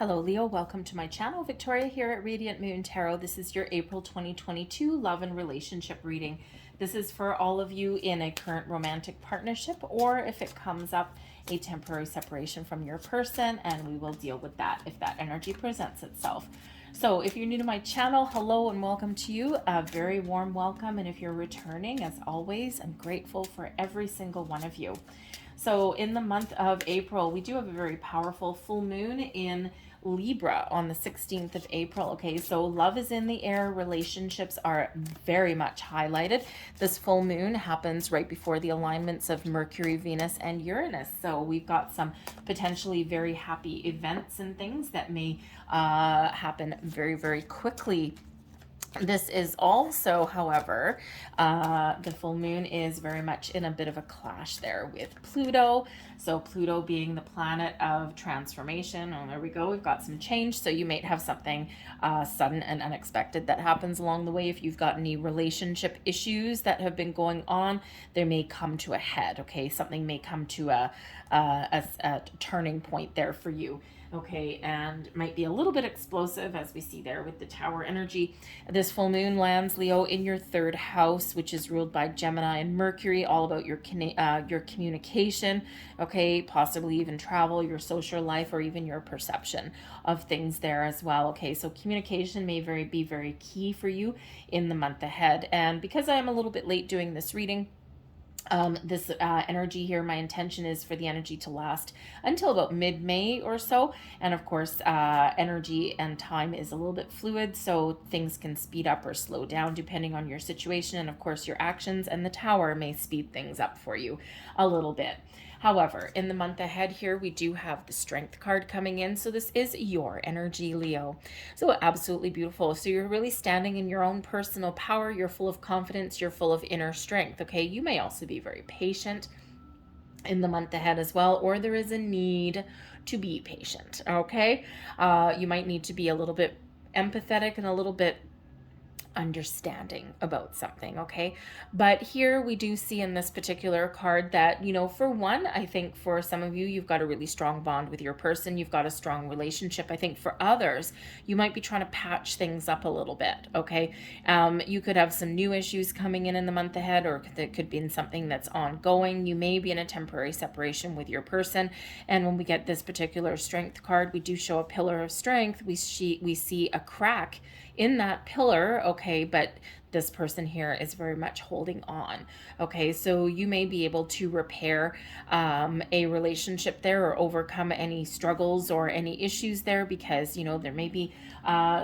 Hello Leo, welcome to my channel. Victoria here at Radiant Moon Tarot. This is your April 2022 love and relationship reading. This is for all of you in a current romantic partnership, or if it comes up, a temporary separation from your person, and we will deal with that if that energy presents itself. So if you're new to my channel, hello and welcome to you. A very warm welcome. And if you're returning, as always, I'm grateful for every single one of you. So in the month of April, we do have a very powerful full moon in Libra on the 16th of April. Okay, so love is in the air. Relationships are very much highlighted. This full moon happens right before the alignments of Mercury, Venus, and Uranus. So we've got some potentially very happy events and things that may happen very, very quickly. This is also, however, the full moon is very much in a bit of a clash there with Pluto. So Pluto being the planet of transformation. Oh, there we go. We've got some change. So you might have something sudden and unexpected that happens along the way. If you've got any relationship issues that have been going on, they may come to a head. Okay, something may come to a turning point there for you. Okay, and might be a little bit explosive, as we see there with the Tower energy. This full moon lands, Leo, in your third house, which is ruled by Gemini and Mercury, all about your communication, okay, possibly even travel, your social life, or even your perception of things there as well. Okay, so communication may be very key for you in the month ahead. And because I am a little bit late doing this reading, this energy here, my intention is for the energy to last until about mid-May or so. And of course, energy and time is a little bit fluid, so things can speed up or slow down depending on your situation. And of course, your actions and the Tower may speed things up for you a little bit. However, in the month ahead here, we do have the Strength card coming in. So this is your energy, Leo. So absolutely beautiful. So you're really standing in your own personal power. You're full of confidence. You're full of inner strength. Okay. You may also be very patient in the month ahead as well, or there is a need to be patient. Okay. You might need to be a little bit empathetic and a little bit understanding about something. Okay, but here we do see in this particular card that, you know, for one, I think for some of you, you've got a really strong bond with your person. You've got a strong relationship. I think for others, you might be trying to patch things up a little bit. Okay, you could have some new issues coming in the month ahead, or it could be something that's ongoing. You may be in a temporary separation with your person, and when we get this particular Strength card, we do show a pillar of strength. We see a crack in that pillar. Okay, but this person here is very much holding on. Okay, so you may be able to repair a relationship there, or overcome any struggles or any issues there, because, you know, there may be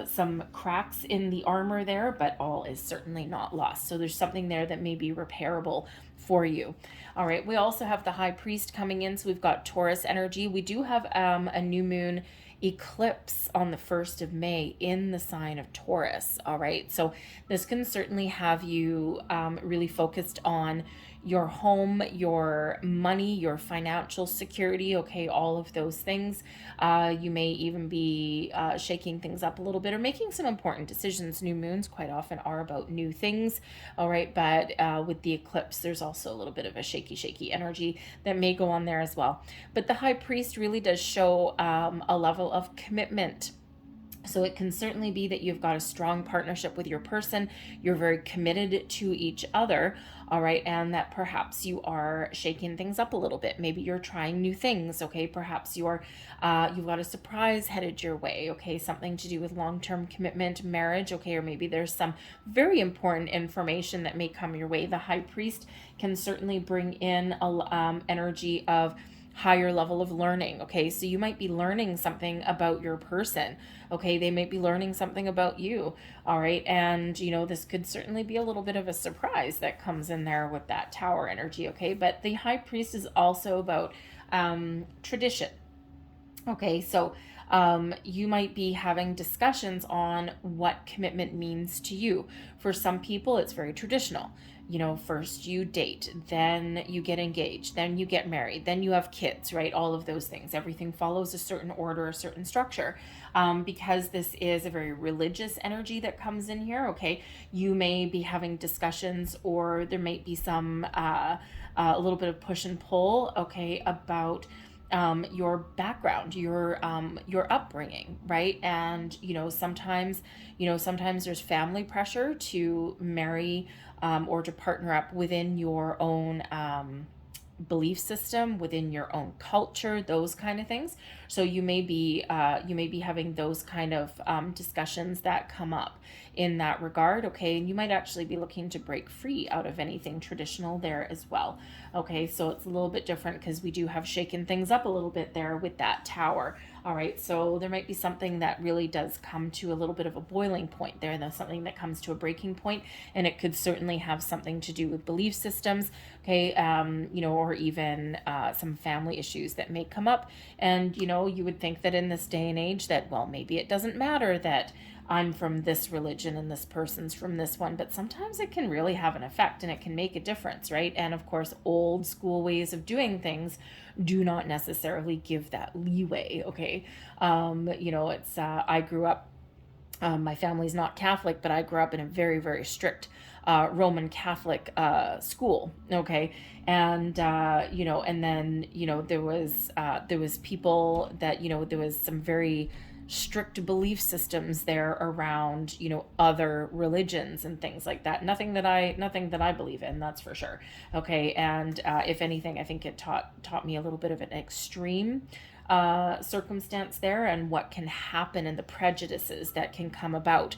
some cracks in the armor there, but all is certainly not lost. So there's something there that may be repairable for you. All right, we also have the High Priest coming in. So we've got Taurus energy. We do have a new moon eclipse on the 1st of May in the sign of Taurus. All right, so this can certainly have you really focused on your home, your money, your financial security. Okay, all of those things. You may even be shaking things up a little bit, or making some important decisions. New moons quite often are about new things. All right, but with the eclipse, there's also a little bit of a shaky energy that may go on there as well. But the High Priest really does show a level of commitment. So it can certainly be that you've got a strong partnership with your person. You're very committed to each other. All right. And that perhaps you are shaking things up a little bit. Maybe you're trying new things. Okay. Perhaps you've got a surprise headed your way. Okay. Something to do with long-term commitment, marriage. Okay. Or maybe there's some very important information that may come your way. The High Priest can certainly bring in a energy of higher level of learning. Okay, so you might be learning something about your person. Okay, they might be learning something about you. All right, and you know, this could certainly be a little bit of a surprise that comes in there with that Tower energy. Okay, but the High Priest is also about tradition. Okay, so you might be having discussions on what commitment means to you. For some people, it's very traditional. You know, first you date, then you get engaged, then you get married, then you have kids, right? All of those things. Everything follows a certain order, a certain structure. Because this is a very religious energy that comes in here, okay, you may be having discussions, or there might be some, a little bit of push and pull, okay, about your background, your upbringing, right? And sometimes there's family pressure to marry or to partner up within your own belief system, within your own culture, those kind of things. So you may be having those kind of discussions that come up in that regard. Okay, and you might actually be looking to break free out of anything traditional there as well. Okay, so it's a little bit different because we do have shaken things up a little bit there with that tower. All right, so there might be something that really does come to a little bit of a boiling point there. There's something that comes to a breaking point, and it could certainly have something to do with belief systems, okay, or even some family issues that may come up. And, you would think that in this day and age that, well, maybe it doesn't matter that I'm from this religion and this person's from this one, but sometimes it can really have an effect and it can make a difference, right? And of course, old school ways of doing things do not necessarily give that leeway, okay? I grew up, my family's not Catholic, but I grew up in a very, very strict Roman Catholic school, okay? And and then there was people that there was some very strict belief systems there around other religions and things like that. Nothing that I believe in, that's for sure. Okay, and if anything, I think it taught me a little bit of an extreme circumstance there, and what can happen and the prejudices that can come about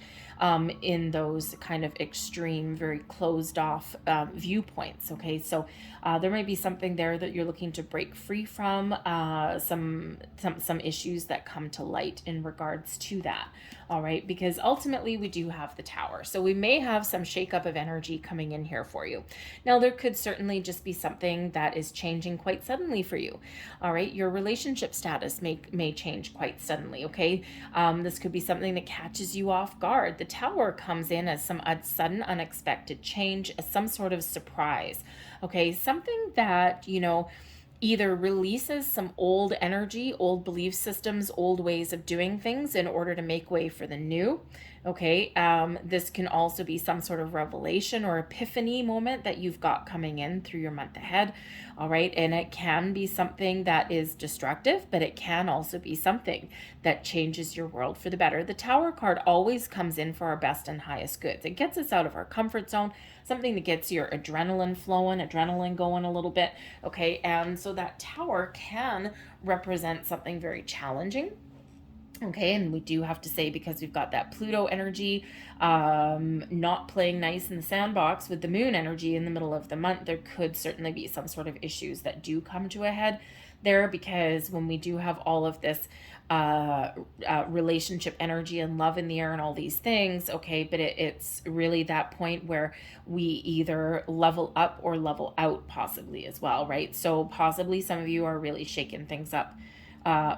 in those kind of extreme, very closed off viewpoints. Okay, so there may be something there that you're looking to break free from, some issues that come to light in regards to that. All right, because ultimately we do have the tower, so we may have some shakeup of energy coming in here for you. Now there could certainly just be something that is changing quite suddenly for you. All right, your relationship status may change quite suddenly. Okay, this could be something that catches you off guard. The tower comes in as a sudden unexpected change, as some sort of surprise. Okay, something that either releases some old energy, old belief systems, old ways of doing things in order to make way for the new. Okay, this can also be some sort of revelation or epiphany moment that you've got coming in through your month ahead. All right, and it can be something that is destructive, but it can also be something that changes your world for the better. The Tower card always comes in for our best and highest goods. It gets us out of our comfort zone, something that gets your adrenaline flowing, adrenaline going a little bit. Okay, and so that Tower can represent something very challenging. Okay, and we do have to say, because we've got that Pluto energy not playing nice in the sandbox with the moon energy in the middle of the month, there could certainly be some sort of issues that do come to a head there, because when we do have all of this relationship energy and love in the air and all these things, okay, but it's really that point where we either level up or level out, possibly as well, right? So possibly some of you are really shaking things up,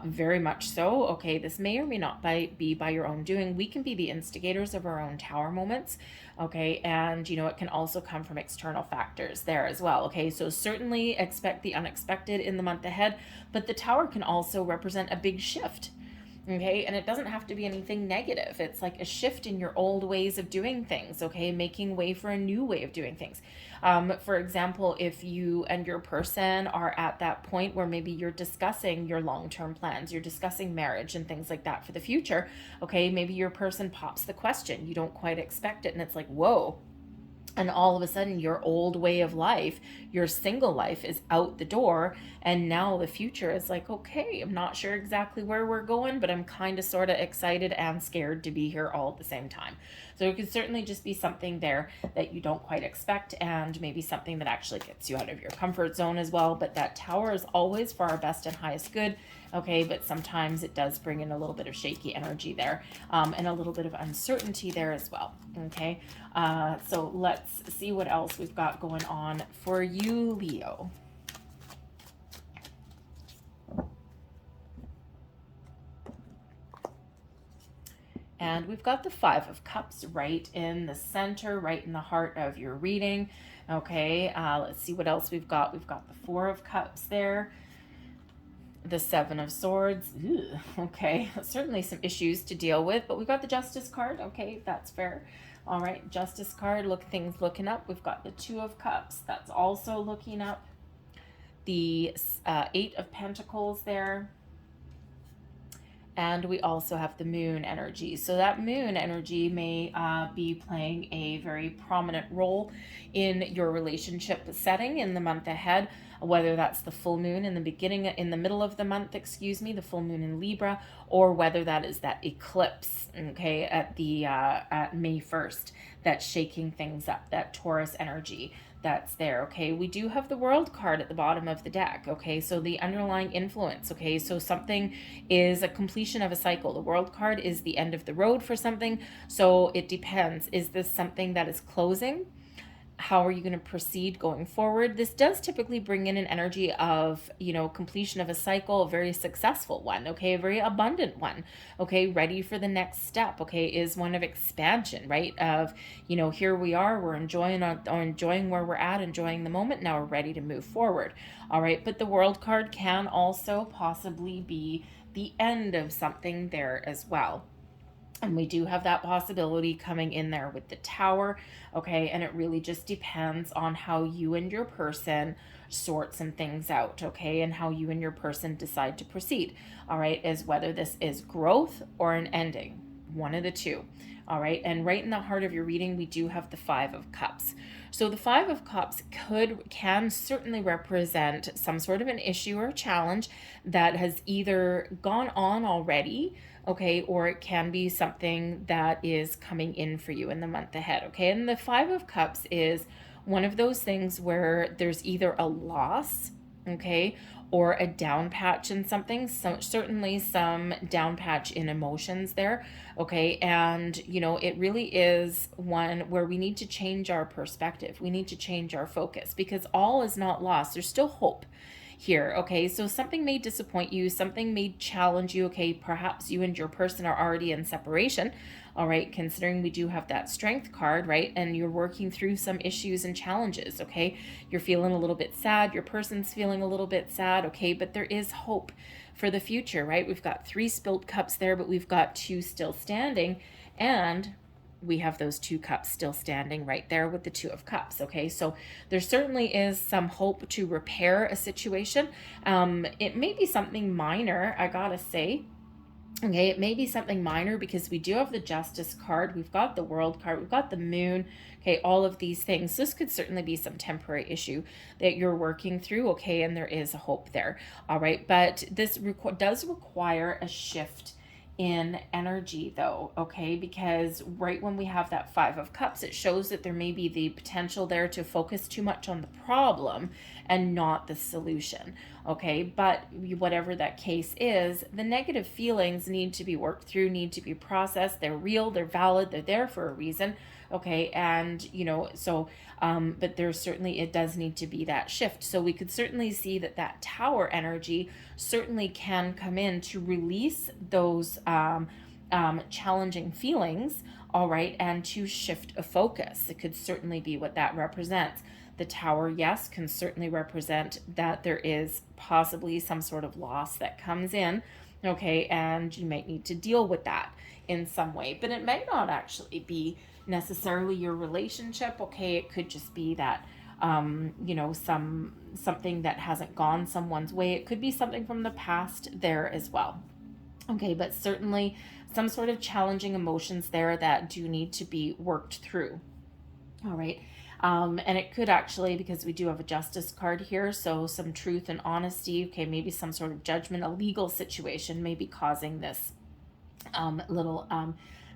very much so. Okay, this may or may not be by your own doing. We can be the instigators of our own tower moments. Okay, and it can also come from external factors there as well. Okay, so certainly expect the unexpected in the month ahead, but the tower can also represent a big shift. Okay, and it doesn't have to be anything negative. It's like a shift in your old ways of doing things, okay, making way for a new way of doing things. For example, if you and your person are at that point where maybe you're discussing your long-term plans, you're discussing marriage and things like that for the future, okay, maybe your person pops the question, you don't quite expect it, and it's like, whoa. And all of a sudden, your old way of life, your single life, is out the door. And now the future is like, okay, I'm not sure exactly where we're going, but I'm kind of sort of excited and scared to be here all at the same time. So it could certainly just be something there that you don't quite expect, and maybe something that actually gets you out of your comfort zone as well. But that tower is always for our best and highest good. Okay, but sometimes it does bring in a little bit of shaky energy there, and a little bit of uncertainty there as well. Okay, so let's see what else we've got going on for you, Leo. And we've got the Five of Cups right in the center, right in the heart of your reading. Okay, let's see what else we've got. We've got the Four of Cups there. The Seven of Swords. Ew, okay, certainly some issues to deal with, but we've got the Justice card. Okay, that's fair. All right, Justice card, things looking up. We've got the Two of Cups. That's also looking up. the Eight of Pentacles there. And we also have the moon energy. So that moon energy may be playing a very prominent role in your relationship setting in the month ahead, whether that's the full moon in the middle of the month, the full moon in Libra, or whether that is that eclipse, okay, at May 1st, that's shaking things up, that Taurus energy that's there. Okay, we do have the World card at the bottom of the deck. Okay, so the underlying influence. Okay, so something is a completion of a cycle. The World card is the end of the road for something, so it depends. Is this something that is closing? How are you going to proceed going forward? This does typically bring in an energy of, completion of a cycle, a very successful one, okay, a very abundant one, okay, ready for the next step, okay, is one of expansion, right? Of, here we are, we're enjoying where we're at, enjoying the moment, now we're ready to move forward, all right? But the World card can also possibly be the end of something there as well. And we do have that possibility coming in there with the Tower, okay? And it really just depends on how you and your person sort some things out, okay? And how you and your person decide to proceed, all right? As whether this is growth or an ending, one of the two, all right? And right in the heart of your reading, we do have the Five of Cups. So the Five of Cups can certainly represent some sort of an issue or challenge that has either gone on already, okay, or it can be something that is coming in for you in the month ahead, okay? And the Five of Cups is one of those things where there's either a loss, okay, or a down patch in something. So certainly some down patch in emotions there, okay? And, it really is one where we need to change our perspective. We need to change our focus because all is not lost. There's still hope here, okay? So something may disappoint you, something may challenge you, okay? Perhaps you and your person are already in separation, all right? Considering we do have that Strength card, right? And you're working through some issues and challenges, okay? You're feeling a little bit sad, your person's feeling a little bit sad, okay? But there is hope for the future, right? We've got 3 spilled cups there, but we've got 2 still standing, and we have those 2 cups still standing right there with the 2 of Cups, okay? So there certainly is some hope to repair a situation. It may be something minor, I gotta say. Okay, it may be something minor because we do have the Justice card, we've got the World card, we've got the Moon, okay, all of these things. This could certainly be some temporary issue that you're working through, okay, and there is a hope there, all right? But this does require a shift in energy though, okay, because right when we have that Five of Cups, it shows that there may be the potential there to focus too much on the problem and not the solution, okay? But whatever that case is, the negative feelings need to be worked through, need to be processed. They're real, they're valid, they're there for a reason, okay? And but there's certainly, it does need to be that shift. So we could certainly see that Tower energy certainly can come in to release those challenging feelings, all right, and to shift a focus. It could certainly be what that represents. The Tower, yes, can certainly represent that there is possibly some sort of loss that comes in, okay, and you might need to deal with that in some way, but it may not actually be necessarily your relationship, okay? It could just be that something that hasn't gone someone's way. It could be something from the past there as well, okay? But certainly some sort of challenging emotions there that do need to be worked through, all right? And it could actually, because we do have a Justice card here, so some truth and honesty, okay, maybe some sort of judgment, a legal situation may be causing this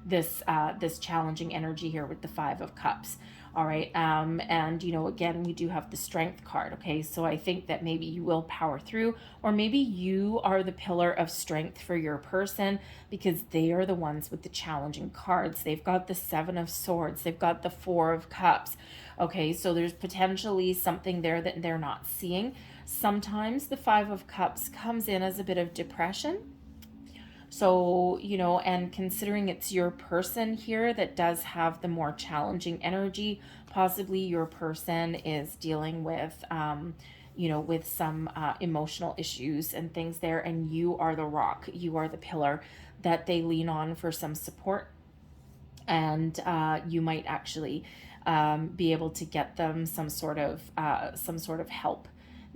this challenging energy here with the Five of Cups, all right? And again, we do have the Strength card, okay? So I think that maybe you will power through, or maybe you are the pillar of strength for your person because they are the ones with the challenging cards. They've got the Seven of Swords, they've got the Four of Cups, okay? So there's potentially something there that they're not seeing. Sometimes the Five of Cups comes in as a bit of depression. So, and considering it's your person here that does have the more challenging energy, possibly your person is dealing with, with some emotional issues and things there, and you are the rock, you are the pillar that they lean on for some support, and you might actually be able to get them some sort of help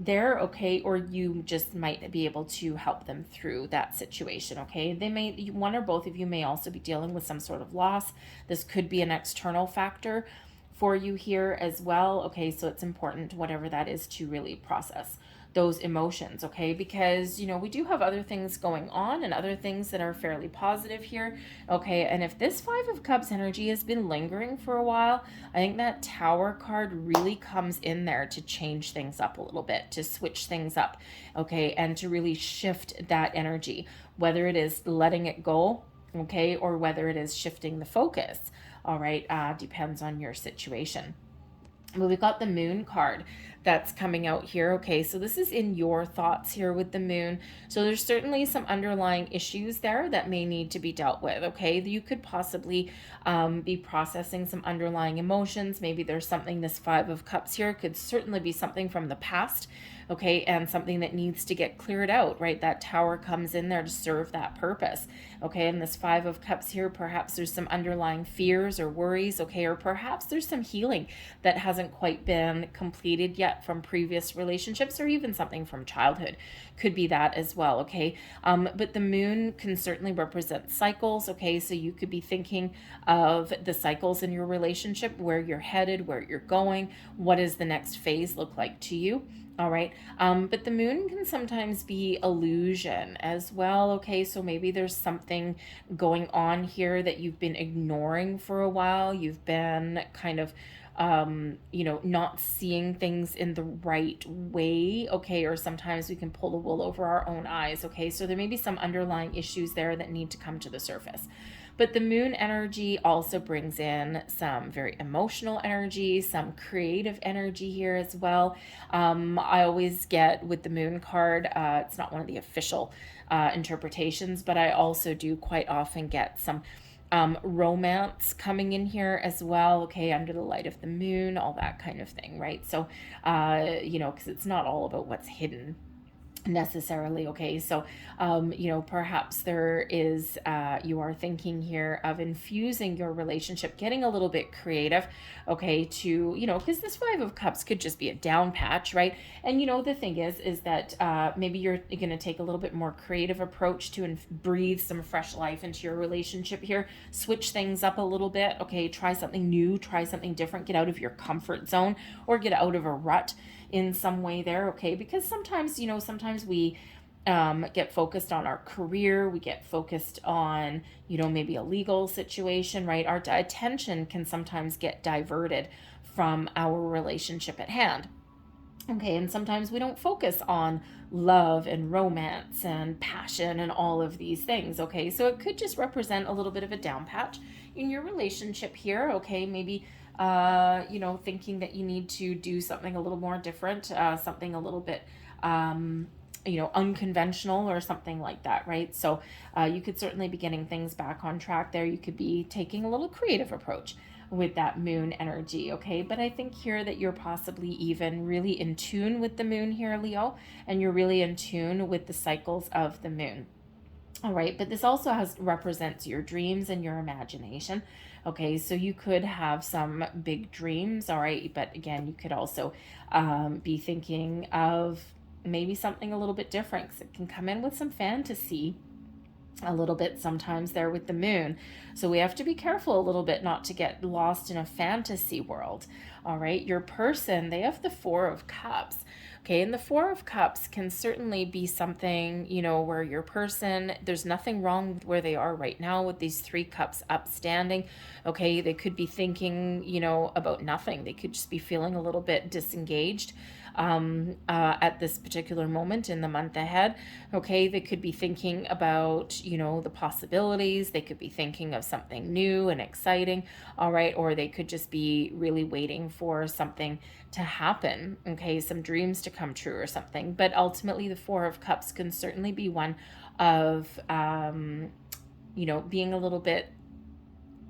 there, okay, or you just might be able to help them through that situation, okay? They may, one or both of you may also be dealing with some sort of loss. This could be an external factor for you here as well, okay? So it's important, whatever that is, to really process those emotions, okay? Because, we do have other things going on and other things that are fairly positive here, okay? And if this Five of Cups energy has been lingering for a while, I think that Tower card really comes in there to change things up a little bit, to switch things up, okay? And to really shift that energy, whether it is letting it go, okay, or whether it is shifting the focus, all right? Depends on your situation. Well, we've got the Moon card that's coming out here. Okay, so this is in your thoughts here with the Moon. So there's certainly some underlying issues there that may need to be dealt with. Okay, you could possibly be processing some underlying emotions. Maybe there's something, this Five of Cups here could certainly be something from the past. Okay, and something that needs to get cleared out, right? That Tower comes in there to serve that purpose. Okay, and this Five of Cups here, perhaps there's some underlying fears or worries, okay, or perhaps there's some healing that hasn't quite been completed yet from previous relationships, or even something from childhood. Could be that as well, okay? But the Moon can certainly represent cycles, okay? So you could be thinking of the cycles in your relationship, where you're headed, where you're going, what does the next phase look like to you? All right. But the Moon can sometimes be illusion as well. Okay. So maybe there's something going on here that you've been ignoring for a while. You've been kind of, not seeing things in the right way. Okay. Or sometimes we can pull the wool over our own eyes. Okay. So there may be some underlying issues there that need to come to the surface. But the Moon energy also brings in some very emotional energy, some creative energy here as well. I always get with the Moon card, it's not one of the official interpretations, but I also do quite often get some romance coming in here as well, okay, under the light of the moon, all that kind of thing, right? So, because it's not all about what's hidden necessarily, okay? So perhaps there is you are thinking here of infusing your relationship, getting a little bit creative, okay, to because this Five of Cups could just be a down patch, right? And the thing is that maybe you're going to take a little bit more creative approach to breathe some fresh life into your relationship here, switch things up a little bit, okay? Try something new, try something different, get out of your comfort zone, or get out of a rut in some way there, okay? Because sometimes we get focused on our career, we get focused on maybe a legal situation, right? Our attention can sometimes get diverted from our relationship at hand. Okay, and sometimes we don't focus on love and romance and passion and all of these things, okay? So it could just represent a little bit of a down patch in your relationship here, okay? Maybe thinking that you need to do something a little more different, something a little bit, unconventional or something like that, right? So you could certainly be getting things back on track there. You could be taking a little creative approach with that Moon energy, okay? But I think here that you're possibly even really in tune with the Moon here, Leo, and you're really in tune with the cycles of the Moon. All right, but this also represents your dreams and your imagination. Okay, so you could have some big dreams, all right, but again, you could also be thinking of maybe something a little bit different, because it can come in with some fantasy a little bit sometimes there with the Moon. So we have to be careful a little bit not to get lost in a fantasy world. All right, your person, they have the Four of Cups. Okay, and the Four of Cups can certainly be something, where your person, there's nothing wrong with where they are right now with these Three Cups upstanding. Okay, they could be thinking, about nothing. They could just be feeling a little bit disengaged at this particular moment in the month ahead. Okay, they could be thinking about, the possibilities. They could be thinking of something new and exciting, all right, or they could just be really waiting for something to happen, okay, some dreams to come true or something. But ultimately, the Four of Cups can certainly be one of, being a little bit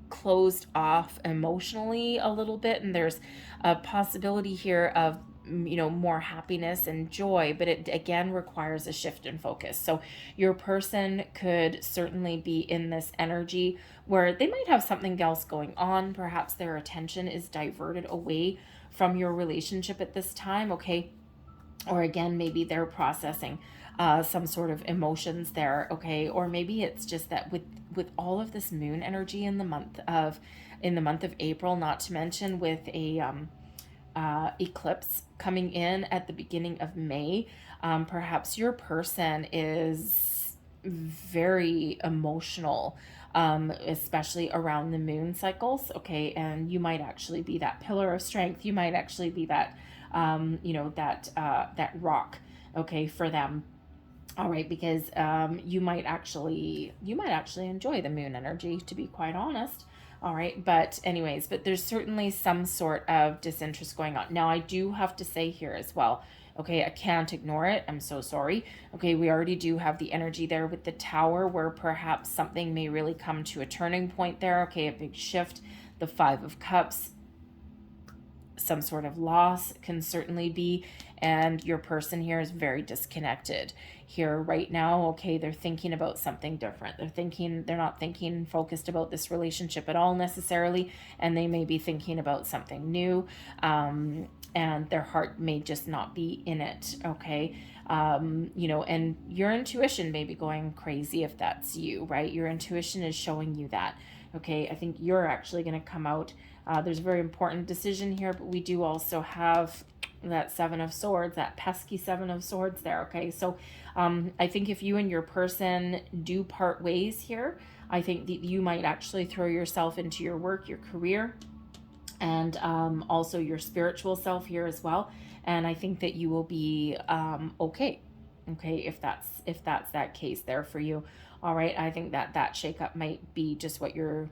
closed off emotionally a little bit, and there's a possibility here of more happiness and joy, but it again requires a shift in focus. So your person could certainly be in this energy where they might have something else going on. Perhaps their attention is diverted away from your relationship at this time, okay? or again, maybe they're processing some sort of emotions there, okay? Or maybe it's just that with all of this moon energy in the month of April, not to mention with a eclipse coming in at the beginning of May, perhaps your person is very emotional, especially around the moon cycles, okay? And you might actually be that pillar of strength. You might actually be that, that rock, okay, for them. All right, because you might actually enjoy the moon energy, to be quite honest. All right, but anyways, but there's certainly some sort of disinterest going on. Now, I do have to say here as well, okay, I can't ignore it. I'm so sorry. Okay, we already do have the energy there with the tower, where perhaps something may really come to a turning point there. Okay, a big shift. The Five of Cups, some sort of loss can certainly be, and your person here is very disconnected here right now. Okay, they're thinking about something different. They're not thinking focused about this relationship at all necessarily, and they may be thinking about something new, and their heart may just not be in it. Okay, and your intuition may be going crazy if that's you, right? Your intuition is showing you that. Okay, I think you're actually going to come out. There's a very important decision here, but we do also have that Seven of Swords, that pesky Seven of Swords there. Okay, so I think if you and your person do part ways here, I think that you might actually throw yourself into your work, your career, and also your spiritual self here as well. And I think that you will be okay. Okay, if that's that case there for you. All right, I think that shakeup might be just what you're,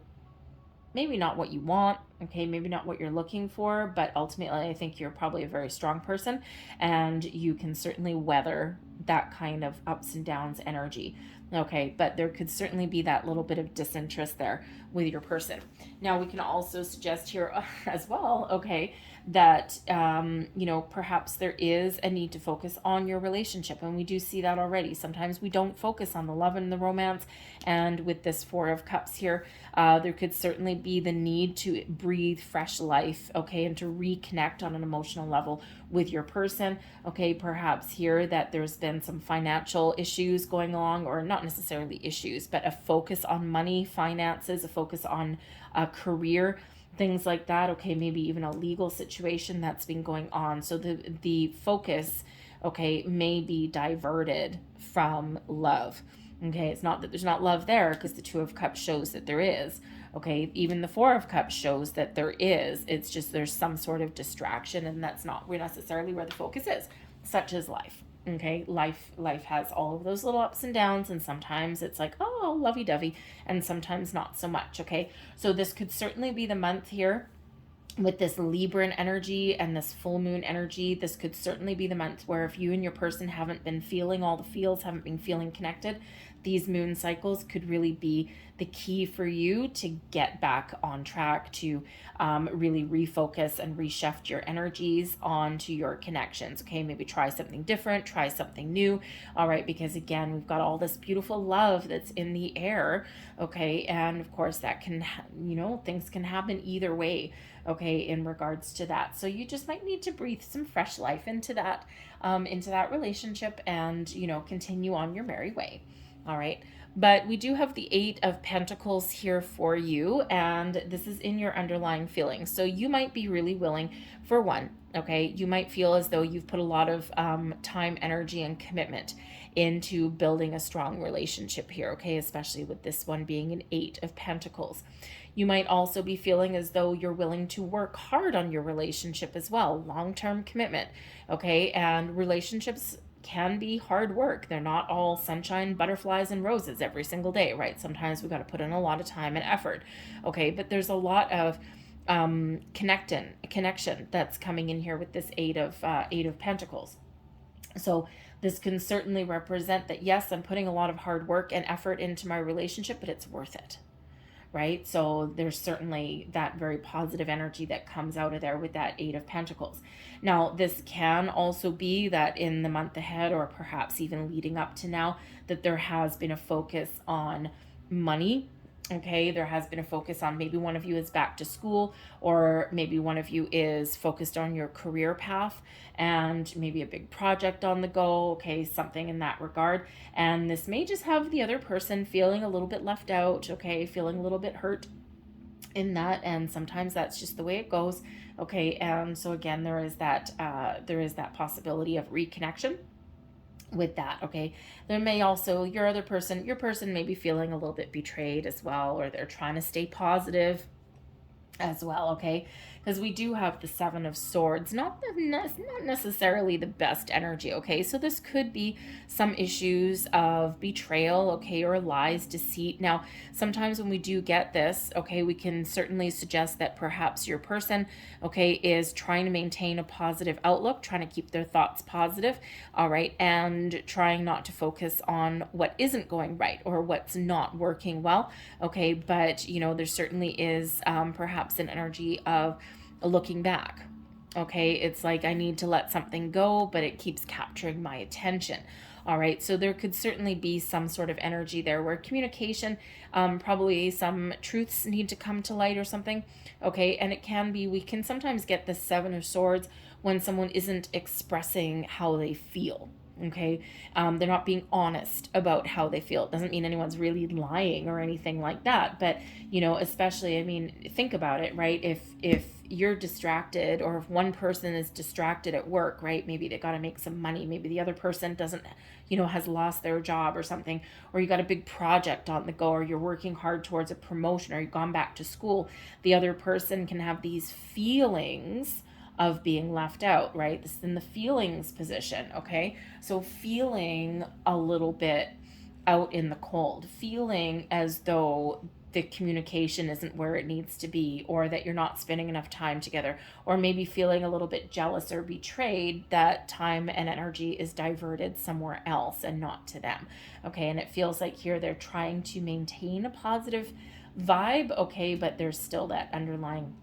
maybe not what you want, okay, maybe not what you're looking for, but ultimately I think you're probably a very strong person, and you can certainly weather that kind of ups and downs energy. Okay, but there could certainly be that little bit of disinterest there with your person. Now, we can also suggest here as well, okay, that perhaps there is a need to focus on your relationship, and we do see that already. Sometimes we don't focus on the love and the romance, and with this Four of Cups here, there could certainly be the need to breathe fresh life, okay, and to reconnect on an emotional level with your person. Okay, perhaps here that there's been some financial issues going along, or not necessarily issues, but a focus on money, finances, a focus on a career, things like that. Okay, maybe even a legal situation that's been going on. So the focus, okay, may be diverted from love. Okay, it's not that there's not love there, because the Two of Cups shows that there is. Okay, even the Four of Cups shows that there is. It's just there's some sort of distraction, and that's not necessarily where the focus is, such as life. Okay, life has all of those little ups and downs, and sometimes it's like, oh, lovey-dovey, and sometimes not so much. Okay, so this could certainly be the month here with this Libran energy and this full moon energy. This could certainly be the month where, if you and your person haven't been feeling all the feels, haven't been feeling connected, these moon cycles could really be the key for you to get back on track, to really refocus and reshift your energies onto your connections. Okay, maybe try something different, try something new. All right, because again, we've got all this beautiful love that's in the air. Okay, and of course that can, things can happen either way. Okay, in regards to that, so you just might need to breathe some fresh life into that relationship, and continue on your merry way. All right, but we do have the Eight of Pentacles here for you, and this is in your underlying feelings. So you might be really willing, for one, okay, you might feel as though you've put a lot of time, energy, and commitment into building a strong relationship here, okay, especially with this one being an Eight of Pentacles. You might also be feeling as though you're willing to work hard on your relationship as well, long-term commitment, okay, and relationships can be hard work. They're not all sunshine, butterflies, and roses every single day, right? Sometimes we've got to put in a lot of time and effort, okay, but there's a lot of connection that's coming in here with this Eight of Pentacles. So this can certainly represent that, yes, I'm putting a lot of hard work and effort into my relationship, but it's worth it, right? So there's certainly that very positive energy that comes out of there with that Eight of Pentacles. Now, this can also be that in the month ahead, or perhaps even leading up to now, that there has been a focus on money, Okay, there has been a focus on maybe one of you is back to school, or maybe one of you is focused on your career path and maybe a big project on the go. Okay, something in that regard. And this may just have the other person feeling a little bit left out, okay, feeling a little bit hurt in that, and sometimes that's just the way it goes. Okay, and so again, there is that possibility of reconnection with that. Okay, there may also, your person may be feeling a little bit betrayed as well, or they're trying to stay positive as well. Okay, because we do have the Seven of Swords, not necessarily the best energy. Okay, so this could be some issues of betrayal, okay, or lies, deceit. Now, sometimes when we do get this, okay, we can certainly suggest that perhaps your person, okay, is trying to maintain a positive outlook, trying to keep their thoughts positive, all right, and trying not to focus on what isn't going right or what's not working well. Okay, but there certainly is perhaps an energy of looking back. Okay, it's like I need to let something go, but it keeps capturing my attention. All right, so there could certainly be some sort of energy there where communication, probably some truths need to come to light or something. Okay, and we can sometimes get the Seven of Swords when someone isn't expressing how they feel. Okay, they're not being honest about how they feel. It doesn't mean anyone's really lying or anything like that, but especially, I mean, think about it, right? If you're distracted, or if one person is distracted at work, right? Maybe they got to make some money. Maybe the other person doesn't, has lost their job or something, or you got a big project on the go, or you're working hard towards a promotion, or you've gone back to school. The other person can have these feelings of being left out, right? This is in the feelings position, okay? So feeling a little bit out in the cold, feeling as though the communication isn't where it needs to be, or that you're not spending enough time together, or maybe feeling a little bit jealous or betrayed that time and energy is diverted somewhere else and not to them. Okay, and it feels like here they're trying to maintain a positive vibe, okay, but there's still that underlying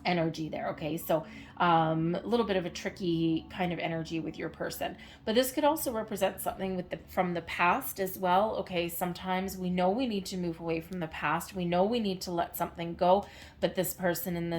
energy there. Okay, so a little bit of a tricky kind of energy with your person, but this could also represent something from the past as well. Okay, sometimes we know we need to move away from the past, we know we need to let something go, but this person in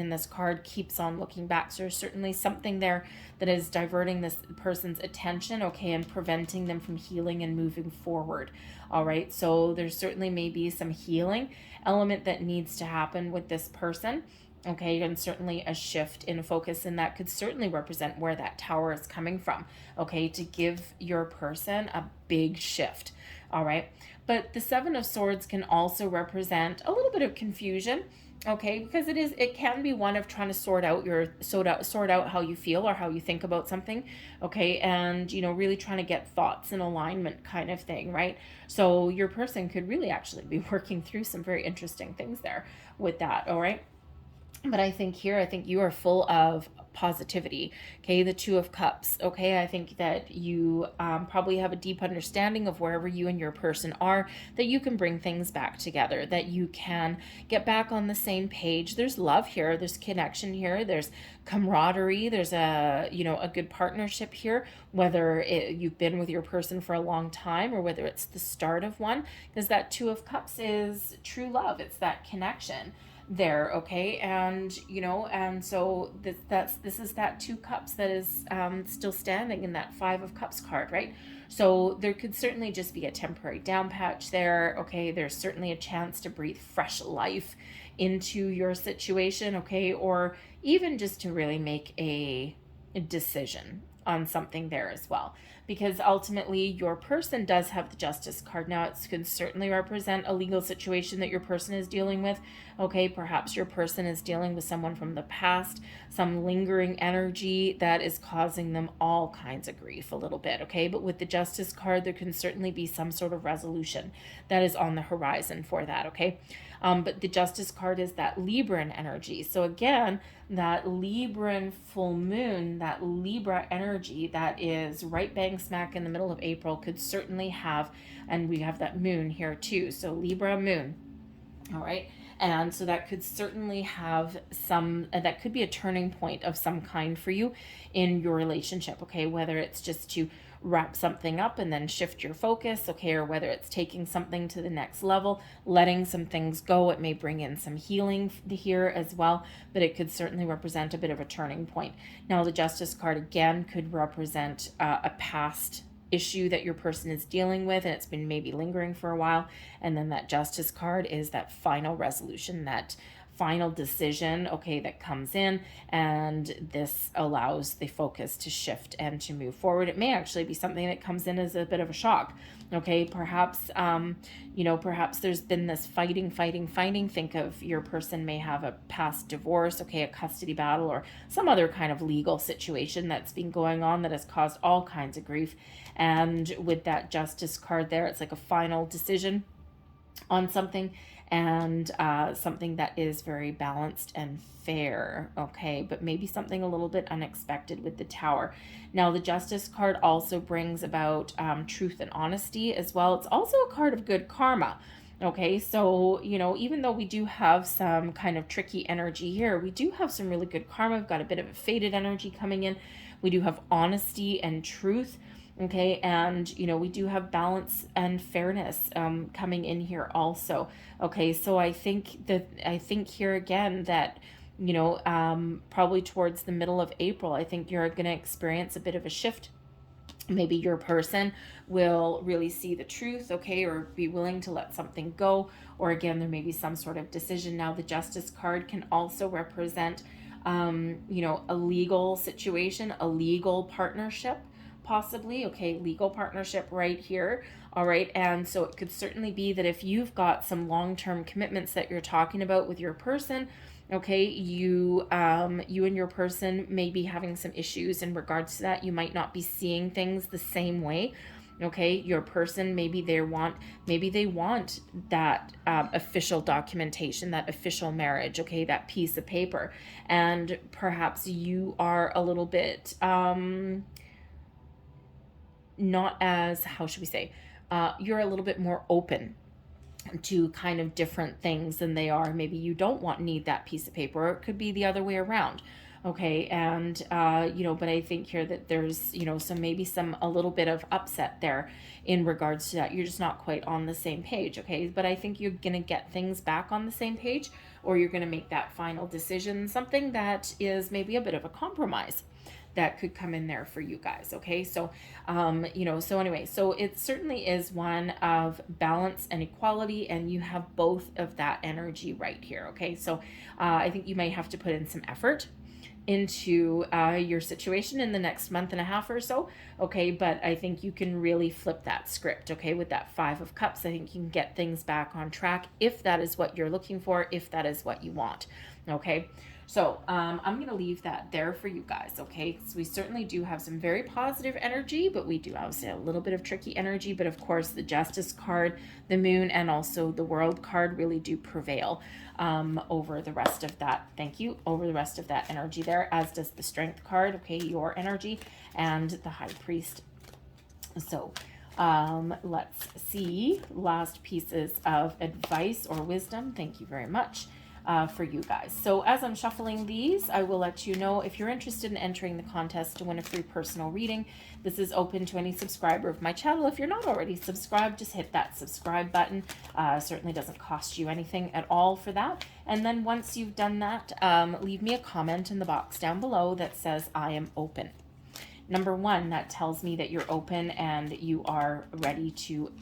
this card keeps on looking back. So there's certainly something there that is diverting this person's attention, okay, and preventing them from healing and moving forward. All right, so there's certainly maybe some healing element that needs to happen with this person. Okay, and certainly a shift in focus, and that could certainly represent where that tower is coming from, okay, to give your person a big shift. All right, but the Seven of Swords can also represent a little bit of confusion, okay, because it can be one of trying to sort out how you feel or how you think about something, okay, and really trying to get thoughts in alignment kind of thing, right? So your person could really actually be working through some very interesting things there with that. All right, but I think you are full of positivity. Okay, the Two of Cups. Okay, I think that you probably have a deep understanding of wherever you and your person are, that you can bring things back together, that you can get back on the same page. There's love here, there's connection here, there's camaraderie, there's a good partnership here, whether you've been with your person for a long time or whether it's the start of one, because that Two of Cups is true love. It's that connection there. Okay, and so this is that Two Cups that is still standing in that Five of Cups card, right? So there could certainly just be a temporary down patch there. Okay, there's certainly a chance to breathe fresh life into your situation, okay, or even just to really make a decision on something there as well, because ultimately your person does have the Justice card. Now, it can certainly represent a legal situation that your person is dealing with. Okay, perhaps your person is dealing with someone from the past, some lingering energy that is causing them all kinds of grief a little bit. Okay, but with the Justice card, there can certainly be some sort of resolution that is on the horizon for that. Okay, but the Justice card is that Libran energy. So again, that Libran full moon, that Libra energy that is right bang smack in the middle of April could certainly have, and we have that moon here too. So Libra moon. All right. And so that could certainly have that could be a turning point of some kind for you in your relationship. Okay, whether it's just to wrap something up and then shift your focus, okay, or whether it's taking something to the next level, letting some things go. It may bring in some healing here as well, but it could certainly represent a bit of a turning point. Now, the Justice card again could represent a past issue that your person is dealing with, and it's been maybe lingering for a while. And then that Justice card is that final resolution, that final decision, okay, that comes in, and this allows the focus to shift and to move forward. It may actually be something that comes in as a bit of a shock, okay. Perhaps perhaps there's been this fighting. Think of your person may have a past divorce, okay, a custody battle, or some other kind of legal situation that's been going on that has caused all kinds of grief. And with that Justice card there, it's like a final decision on something, and something that is very balanced and fair, okay, but maybe something a little bit unexpected with the Tower. Now, the Justice card also brings about truth and honesty as well. It's also a card of good karma. Okay, so, even though we do have some kind of tricky energy here, we do have some really good karma. We've got a bit of a faded energy coming in. We do have honesty and truth. Okay, and we do have balance and fairness coming in here also. Okay, so I think here again that probably towards the middle of April, I think you're going to experience a bit of a shift. Maybe your person will really see the truth, okay, or be willing to let something go, or again, there may be some sort of decision. Now, the Justice card can also represent a legal situation, a legal partnership, possibly, okay, legal partnership right here. All right, and so it could certainly be that if you've got some long-term commitments that you're talking about with your person, okay, you and your person may be having some issues in regards to that. You might not be seeing things the same way. Okay, your person, maybe they want that official documentation, that official marriage, okay, that piece of paper, and perhaps you are a little bit not as, how should we say, you're a little bit more open to kind of different things than they are. Maybe you don't need that piece of paper, or it could be the other way around. Okay, and but I think here that there's a little bit of upset there in regards to that. You're just not quite on the same page, okay, but I think you're gonna get things back on the same page, or you're gonna make that final decision, something that is maybe a bit of a compromise that could come in there for you guys. Okay, so so anyway, so it certainly is one of balance and equality, and you have both of that energy right here. Okay, so I think you may have to put in some effort into your situation in the next month and a half or so, okay, but I think you can really flip that script, okay, with that 5 of Cups. I think you can get things back on track if that is what you're looking for, if that is what you want, okay. So I'm going to leave that there for you guys, okay? So we certainly do have some very positive energy, but we do obviously a little bit of tricky energy. But of course, the Justice card, the Moon, and also the World card really do prevail over the rest of that. Thank you. Over the rest of that energy there, as does the Strength card, okay, your energy, and the High Priest. So let's see. Last pieces of advice or wisdom. Thank you very much. For you guys. So as I'm shuffling these, I will let you know if you're interested in entering the contest to win a free personal reading. This is open to any subscriber of my channel. If you're not already subscribed, just hit that subscribe button. Certainly doesn't cost you anything at all for that. And then once you've done that, leave me a comment in the box down below that says I am open. Number 1, that tells me that you're open and you are ready to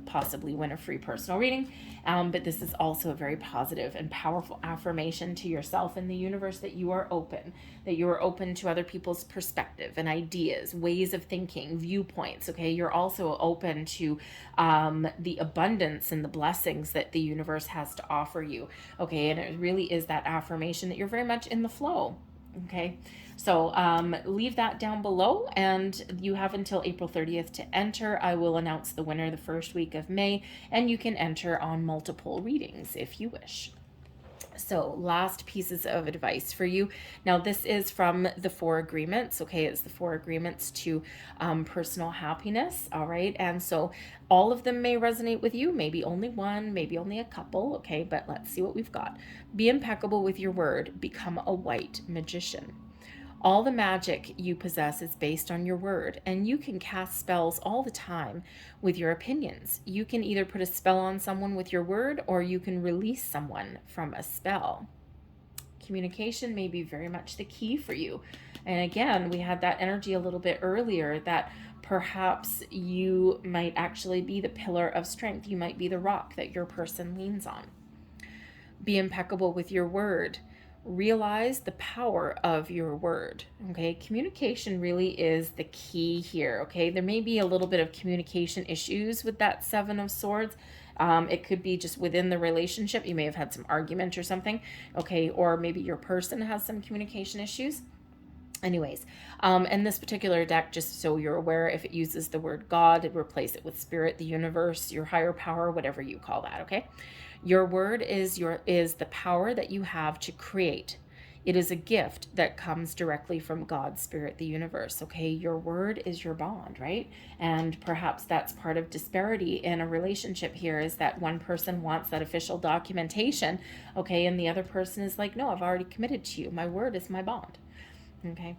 possibly win a free personal reading. But this is also a very positive and powerful affirmation to yourself and the universe that you are open to other people's perspective and ideas, ways of thinking, viewpoints. Okay, you're also open to the abundance and the blessings that the universe has to offer you. Okay, and it really is that affirmation that you're very much in the flow. Okay, so leave that down below, and you have until April 30th to enter. I will announce the winner the first week of May, and you can enter on multiple readings if you wish. So last pieces of advice for you. Now, this is from the 4 agreements. Okay, it's the 4 agreements to personal happiness. All right, and so all of them may resonate with you. Maybe only one, maybe only a couple. Okay, but let's see what we've got. Be impeccable with your word. Become a white magician. All the magic you possess is based on your word, and you can cast spells all the time with your opinions. You can either put a spell on someone with your word, or you can release someone from a spell. Communication may be very much the key for you. And again, we had that energy a little bit earlier that perhaps you might actually be the pillar of strength. You might be the rock that your person leans on. Be impeccable with your word. Realize the power of your word. Okay, communication really is the key here. Okay, there may be a little bit of communication issues with that Seven of Swords. It could be just within the relationship. You may have had some argument or something. Okay, or maybe your person has some communication issues. Anyways, and this particular deck, just so you're aware, if it uses the word God, replace it with spirit, the universe, your higher power, whatever you call that. Okay. Your word is the power that you have to create. It is a gift that comes directly from God, spirit, the universe. Okay, your word is your bond, right? And perhaps that's part of disparity in a relationship here, is that one person wants that official documentation, okay, and the other person is like, no, I've already committed to you. My word is my bond. Okay.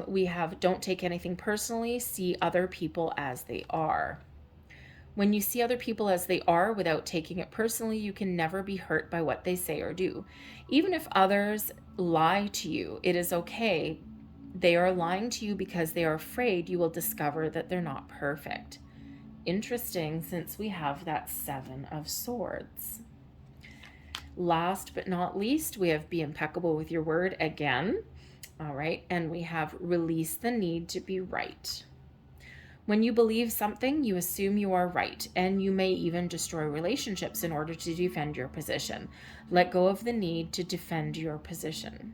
We have don't take anything personally, see other people as they are. When you see other people as they are without taking it personally, you can never be hurt by what they say or do. Even if others lie to you, it is okay. They are lying to you because they are afraid you will discover that they're not perfect. Interesting, since we have that Seven of Swords. Last but not least, we have be impeccable with your word again. All right, and we have release the need to be right. When you believe something, you assume you are right, and you may even destroy relationships in order to defend your position. Let go of the need to defend your position.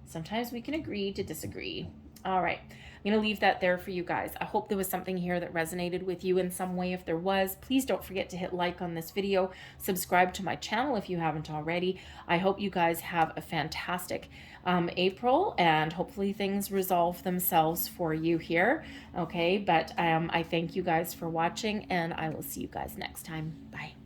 Sometimes we can agree to disagree. All right, I'm going to leave that there for you guys. I hope there was something here that resonated with you in some way. If there was, please don't forget to hit like on this video. Subscribe to my channel if you haven't already. I hope you guys have a fantastic April, and hopefully things resolve themselves for you here. Okay, but I thank you guys for watching, and I will see you guys next time. Bye.